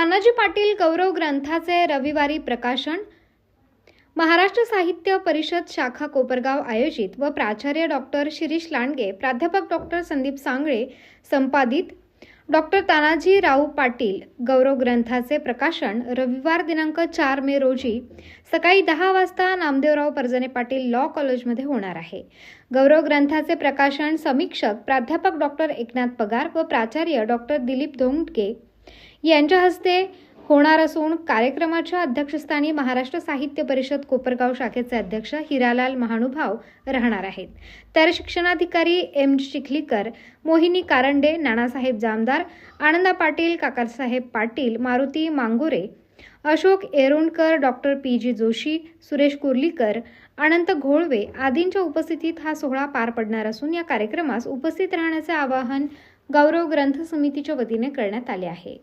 तानाजी पाटील गौरव ग्रंथाचे रविवारी प्रकाशन। महाराष्ट्र साहित्य परिषद शाखा कोपरगाव आयोजित व प्राचार्य डॉक्टर शिरीष लांडगे, प्राध्यापक डॉक्टर संदीप सांगळे संपादित डॉक्टर तानाजी राव पाटील गौरव ग्रंथाचे प्रकाशन रविवार दिनांक 4 मे रोजी सकाळी 10 वाजता नामदेवराव परजने पाटील लॉ कॉलेजमध्ये होणार आहे। गौरव ग्रंथाचे प्रकाशन समीक्षक प्राध्यापक डॉक्टर एकनाथ पगार व प्राचार्य डॉक्टर दिलीप धोंडके यांच्या हस्ते होणार असून कार्यक्रमाच्या अध्यक्षस्थानी महाराष्ट्र साहित्य परिषद कोपरगाव शाखेचे अध्यक्ष हिरालाल महानुभाव राहणार आहेत। तर शिक्षणाधिकारी एम चिखलीकर, मोहिनी कारंडे, नानासाहेब जामदार, आनंदा पाटील, काकासाहेब पाटील, मारुती मांगोरे, अशोक एरोणकर, डॉक्टर पी.जी. जोशी, सुरेश कुर्लीकर, अनंत घोळवे आदींच्या उपस्थितीत हा सोहळा पार पडणार असून या कार्यक्रमास उपस्थित राहण्याचे आवाहन गौरव ग्रंथ समितीच्या वतीने करण्यात आले आहे।